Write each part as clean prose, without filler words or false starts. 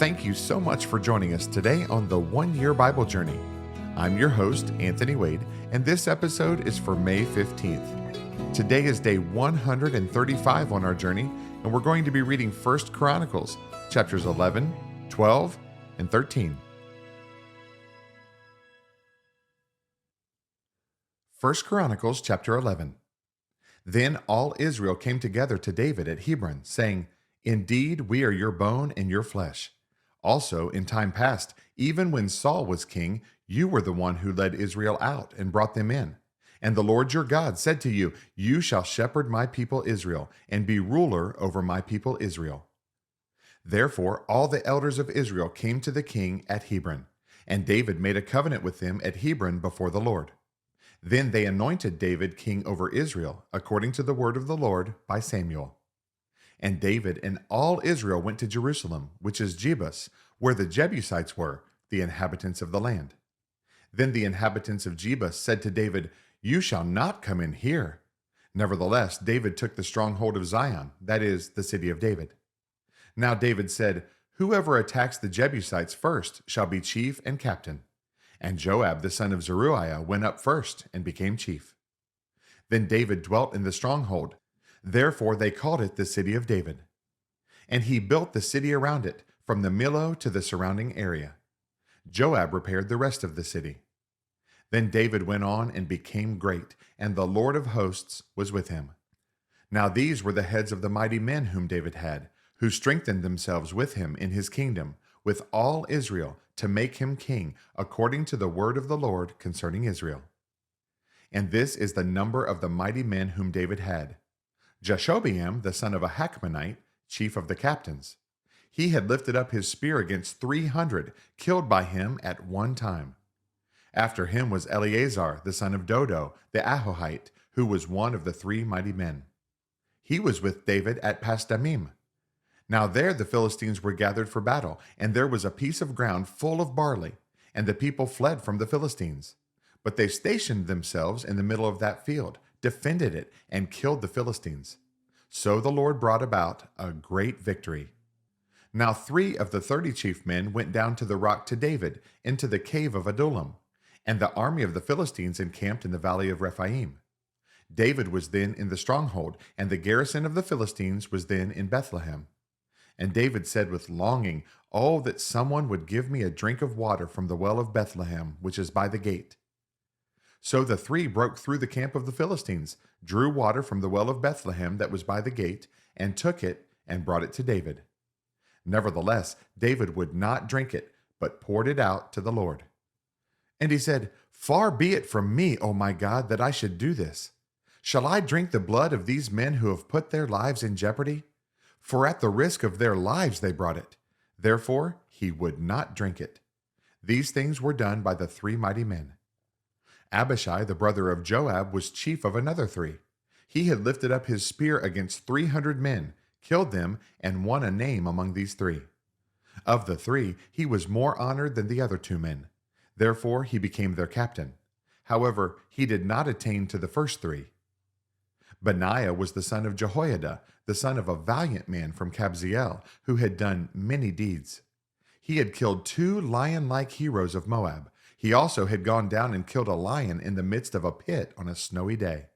Thank you so much for joining us today on the One Year Bible Journey. I'm your host, Anthony Wade, and this episode is for May 15th. Today is day 135 on our journey, and we're going to be reading 1 Chronicles, chapters 11, 12, and 13. 1 Chronicles chapter 11. Then all Israel came together to David at Hebron, saying, "Indeed, we are your bone and your flesh. Also, in time past, even when Saul was king, you were the one who led Israel out and brought them in. And the Lord your God said to you, 'You shall shepherd my people Israel, and be ruler over my people Israel.'" Therefore all the elders of Israel came to the king at Hebron, and David made a covenant with them at Hebron before the Lord. Then they anointed David king over Israel, according to the word of the Lord by Samuel. And David and all Israel went to Jerusalem, which is Jebus, where the Jebusites were, the inhabitants of the land. Then the inhabitants of Jebus said to David, "You shall not come in here." Nevertheless, David took the stronghold of Zion, that is, the city of David. Now David said, "Whoever attacks the Jebusites first shall be chief and captain." And Joab the son of Zeruiah went up first and became chief. Then David dwelt in the stronghold. Therefore they called it the city of David. And he built the city around it, from the Millo to the surrounding area. Joab repaired the rest of the city. Then David went on and became great, and the Lord of hosts was with him. Now these were the heads of the mighty men whom David had, who strengthened themselves with him in his kingdom, with all Israel, to make him king, according to the word of the Lord concerning Israel. And this is the number of the mighty men whom David had: Jashobeam the son of a Hachmonite, chief of the captains. He had lifted up his spear against 300, killed by him at one time. After him was Eleazar the son of Dodo, the Ahohite, who was one of the three mighty men. He was with David at Pasdammim. Now there the Philistines were gathered for battle, and there was a piece of ground full of barley, and the people fled from the Philistines. But they stationed themselves in the middle of that field, defended it, and killed the Philistines. So the Lord brought about a great victory. Now 3 of the 30 chief men went down to the rock to David, into the cave of Adullam, and the army of the Philistines encamped in the valley of Rephaim. David was then in the stronghold, and the garrison of the Philistines was then in Bethlehem. And David said with longing, "Oh, that someone would give me a drink of water from the well of Bethlehem, which is by the gate." So the 3 broke through the camp of the Philistines, drew water from the well of Bethlehem that was by the gate, and took it and brought it to David. Nevertheless, David would not drink it, but poured it out to the Lord. And he said, "Far be it from me, O my God, that I should do this. Shall I drink the blood of these men who have put their lives in jeopardy? For at the risk of their lives they brought it." Therefore he would not drink it. These things were done by the 3 mighty men. Abishai, the brother of Joab, was chief of another 3. He had lifted up his spear against 300 men, killed them, and won a name among these 3. Of the 3, he was more honored than the other 2 men. Therefore he became their captain. However, he did not attain to the first 3. Benaiah was the son of Jehoiada, the son of a valiant man from Kabzeel, who had done many deeds. He had killed 2 lion-like heroes of Moab. He also had gone down and killed a lion in the midst of a pit on a snowy day.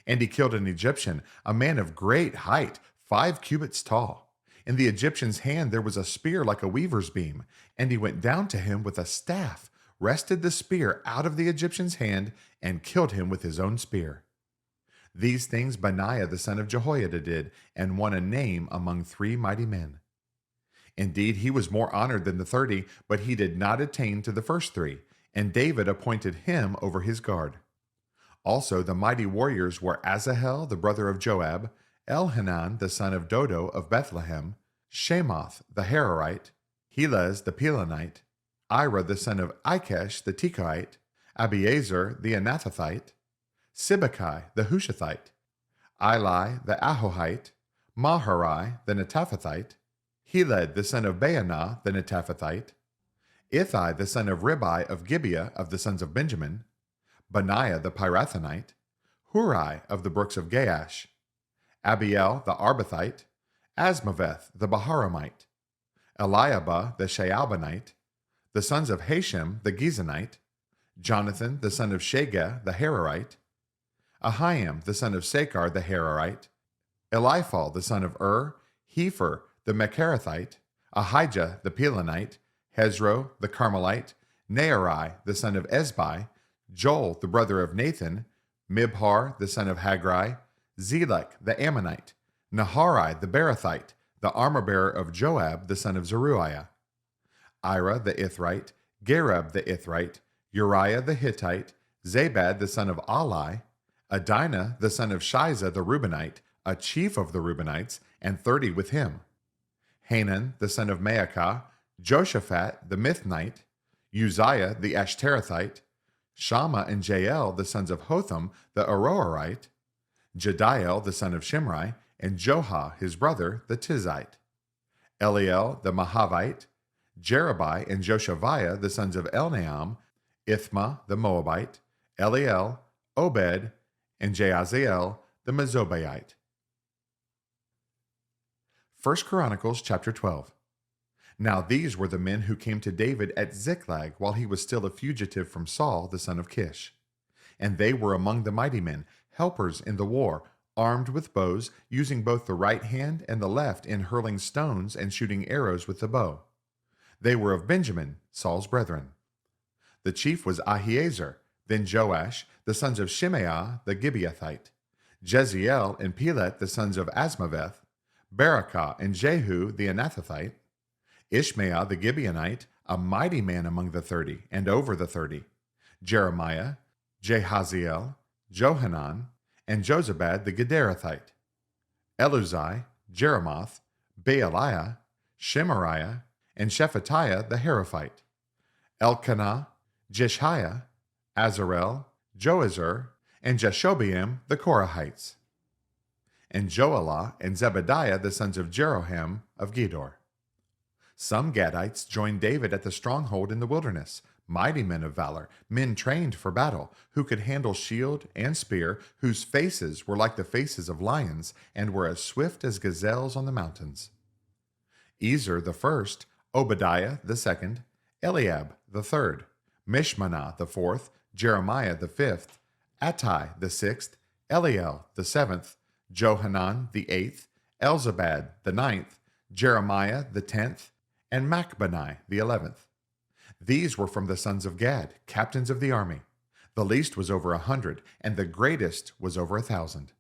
And he killed an Egyptian, a man of great height, 5 cubits tall. In the Egyptian's hand there was a spear like a weaver's beam, and he went down to him with a staff, wrested the spear out of the Egyptian's hand, and killed him with his own spear. These things Benaiah the son of Jehoiada did, and won a name among 3 mighty men. Indeed, he was more honored than the 30, but he did not attain to the first 3, and David appointed him over his guard. Also the mighty warriors were Asahel the brother of Joab, Elhanan the son of Dodo of Bethlehem, Shemoth the Hararite, Helez the Pelonite, Ira the son of Ikesh the Tekoite, Abiezer the Anathothite, Sibbecai the Hushathite, Eli the Ahohite, Maharai the Netophathite, Heled the son of Baanah the Netophathite, Ithai the son of Ribai of Gibeah of the sons of Benjamin, Benaiah the Pirathonite, Hurai of the brooks of Gaash, Abiel the Arbathite, Asmaveth the Baharamite, Eliabah the Shaalbonite, the sons of Hashem the Gizonite, Jonathan the son of Shageh the Hararite, Ahiam the son of Sakar the Hararite, Eliphal the son of Hefer the Mecharathite, Ahijah the Pelonite, Hezro the Carmelite, Naarai the son of Ezbai, Joel the brother of Nathan, Mibhar the son of Haggai, Zelek the Ammonite, Naharai the Barathite, the armor-bearer of Joab the son of Zeruiah, Ira the Ithrite, Gareb the Ithrite, Uriah the Hittite, Zabad the son of Ali, Adinah the son of Shiza the Reubenite, a chief of the Reubenites, and 30 with him, Hanan the son of Maacah, Joshaphat the Mithnite, Uzziah the Ashterathite, Shammah and Jael the sons of Hotham the Aroerite, Jediel the son of Shimri, and Johah his brother the Tizite, Eliel the Mahavite, Jerubai and Joshaviah the sons of Elnaam, Ithma the Moabite, Eliel, Obed, and Jahaziel the Mezobaite. 1 Chronicles chapter 12. Now these were the men who came to David at Ziklag while he was still a fugitive from Saul the son of Kish. And they were among the mighty men, helpers in the war, armed with bows, using both the right hand and the left in hurling stones and shooting arrows with the bow. They were of Benjamin, Saul's brethren. The chief was Ahiezer, then Joash, the sons of Shimeah the Gibeathite, Jeziel and Pelet the sons of Asmaveth, Barakah and Jehu the Anathothite, Ishmael the Gibeonite, a mighty man among the 30 and over the 30, Jeremiah, Jehaziel, Johanan, and Jozabad the Gederathite, Eluzai, Jeremoth, Baaliah, Shemariah, and Shephatiah the Heraphite, Elkanah, Jeshiah, Azarel, Joazur, and Jashobeam the Korahites, and Joelah and Zebediah the sons of Jeroham of Gedor. Some Gadites joined David at the stronghold in the wilderness, mighty men of valor, men trained for battle, who could handle shield and spear, whose faces were like the faces of lions, and were as swift as gazelles on the mountains. Ezer the first, Obadiah the second, Eliab the third, Mishmanah the fourth, Jeremiah the fifth, Attai the sixth, Eliel the seventh, Johanan the eighth, Elzabad the ninth, Jeremiah the 10th, and Machbani the 11th. These were from the sons of Gad, captains of the army. The least was over 100, and the greatest was over 1,000.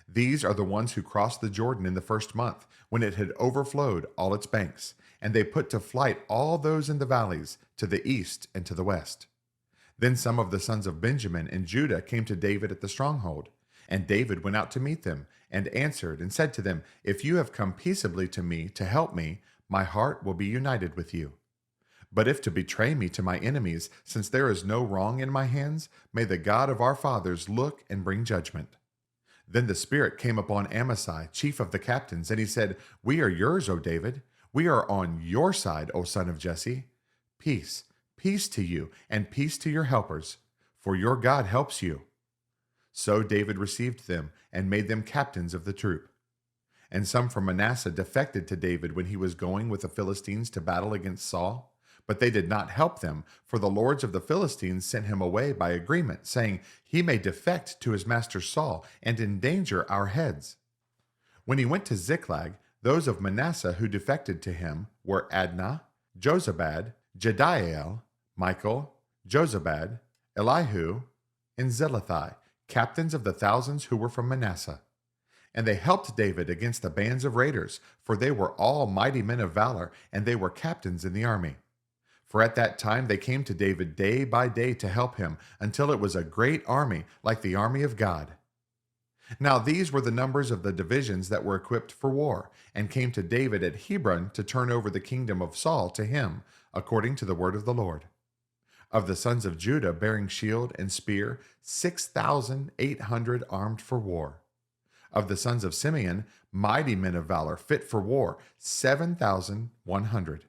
These are the ones who crossed the Jordan in the first month, when it had overflowed all its banks, and they put to flight all those in the valleys, to the east and to the west. Then some of the sons of Benjamin and Judah came to David at the stronghold, and David went out to meet them, and answered and said to them, "If you have come peaceably to me to help me, my heart will be united with you. But if to betray me to my enemies, since there is no wrong in my hands, may the God of our fathers look and bring judgment." Then the Spirit came upon Amasai, chief of the captains, and he said, "We are yours, O David. We are on your side, O son of Jesse. Peace, peace to you, and peace to your helpers, for your God helps you." So David received them and made them captains of the troop. And some from Manasseh defected to David when he was going with the Philistines to battle against Saul. But they did not help them, for the lords of the Philistines sent him away by agreement, saying, "He may defect to his master Saul and endanger our heads." When he went to Ziklag, those of Manasseh who defected to him were Adnah, Jozabad, Jediael, Michael, Jozabad, Elihu, and Zelathai, captains of the thousands who were from Manasseh. And they helped David against the bands of raiders, for they were all mighty men of valor, and they were captains in the army. For at that time they came to David day by day to help him, until it was a great army, like the army of God. Now these were the numbers of the divisions that were equipped for war, and came to David at Hebron to turn over the kingdom of Saul to him, according to the word of the Lord. Of the sons of Judah bearing shield and spear, 6,800 armed for war. Of the sons of Simeon, mighty men of valor, fit for war, 7,100.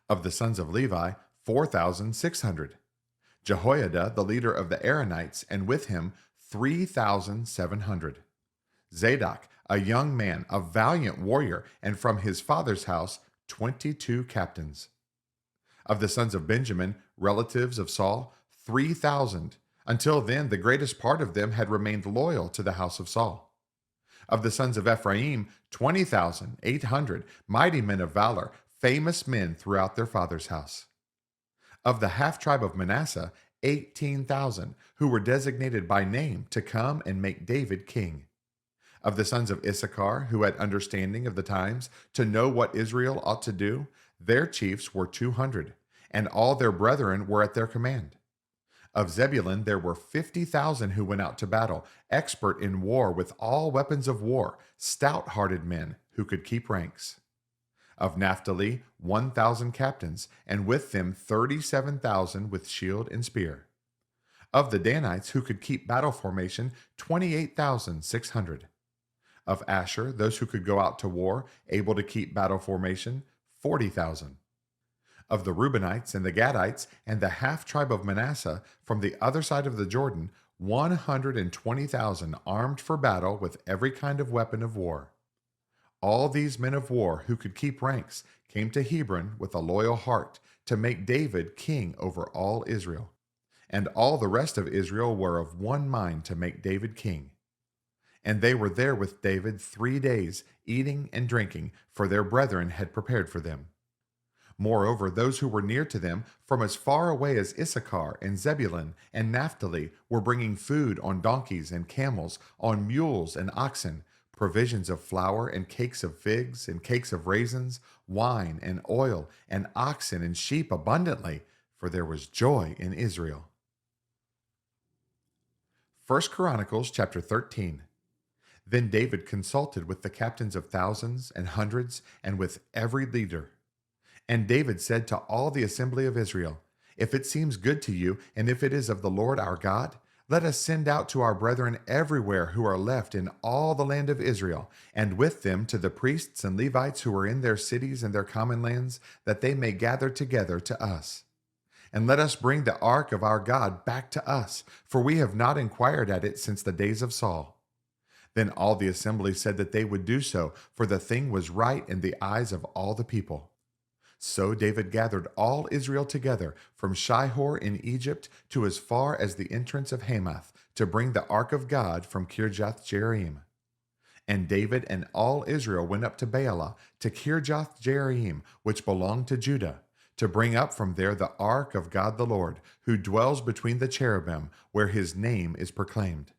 Of the sons of Levi, 4,600. Jehoiada, the leader of the Aaronites, and with him 3,700. Zadok, a young man, a valiant warrior, and from his father's house 22 captains. Of the sons of Benjamin, relatives of Saul, 3,000. Until then, the greatest part of them had remained loyal to the house of Saul. Of the sons of Ephraim, 20,800, mighty men of valor, famous men throughout their father's house. Of the half-tribe of Manasseh, 18,000, who were designated by name to come and make David king. Of the sons of Issachar, who had understanding of the times, to know what Israel ought to do, their chiefs were 200, and all their brethren were at their command. Of Zebulun there were 50,000 who went out to battle, expert in war with all weapons of war, stout-hearted men who could keep ranks. Of Naphtali, 1,000 captains, and with them 37,000 with shield and spear. Of the Danites who could keep battle formation, 28,600. Of Asher, those who could go out to war, able to keep battle formation, 40,000. Of the Reubenites and the Gadites and the half-tribe of Manasseh from the other side of the Jordan, 120,000 armed for battle with every kind of weapon of war. All these men of war who could keep ranks came to Hebron with a loyal heart to make David king over all Israel. And all the rest of Israel were of one mind to make David king. And they were there with David 3 days, eating and drinking, for their brethren had prepared for them. Moreover, those who were near to them, from as far away as Issachar and Zebulun and Naphtali, were bringing food on donkeys and camels, on mules and oxen, provisions of flour and cakes of figs and cakes of raisins, wine and oil, and oxen and sheep abundantly, for there was joy in Israel. 1 Chronicles chapter 13. Then David consulted with the captains of thousands and hundreds, and with every leader. And David said to all the assembly of Israel, If it seems good to you, and if it is of the Lord our God, let us send out to our brethren everywhere who are left in all the land of Israel, and with them to the priests and Levites who are in their cities and their common lands, that they may gather together to us. And let us bring the ark of our God back to us, for we have not inquired at it since the days of Saul. Then all the assembly said that they would do so, for the thing was right in the eyes of all the people. So David gathered all Israel together, from Shihor in Egypt to as far as the entrance of Hamath, to bring the ark of God from Kirjath Jearim. And David and all Israel went up to Baalah, to Kirjath Jearim, which belonged to Judah, to bring up from there the ark of God the Lord, who dwells between the cherubim, where his name is proclaimed.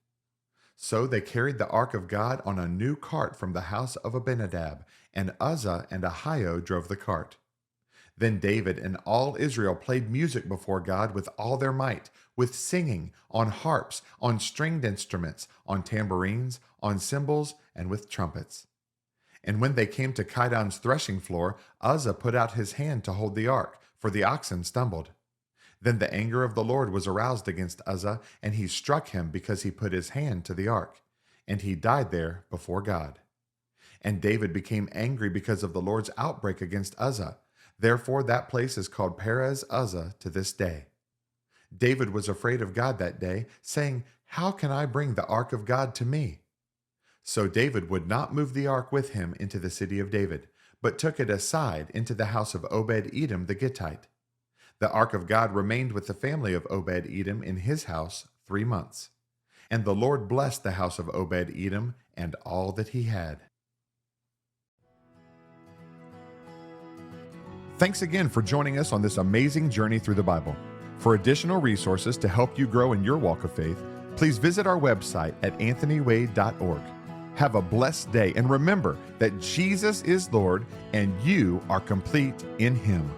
So they carried the ark of God on a new cart from the house of Abinadab, and Uzzah and Ahio drove the cart. Then David and all Israel played music before God with all their might, with singing, on harps, on stringed instruments, on tambourines, on cymbals, and with trumpets. And when they came to Chidon's threshing floor, Uzzah put out his hand to hold the ark, for the oxen stumbled. Then the anger of the Lord was aroused against Uzzah, and he struck him because he put his hand to the ark, and he died there before God. And David became angry because of the Lord's outbreak against Uzzah. Therefore that place is called Perez Uzzah to this day. David was afraid of God that day, saying, How can I bring the ark of God to me? So David would not move the ark with him into the city of David, but took it aside into the house of Obed-Edom the Gittite. The ark of God remained with the family of Obed-Edom in his house 3 months. And the Lord blessed the house of Obed-Edom and all that he had. Thanks again for joining us on this amazing journey through the Bible. For additional resources to help you grow in your walk of faith, please visit our website at anthonywade.org. Have a blessed day, and remember that Jesus is Lord and you are complete in Him.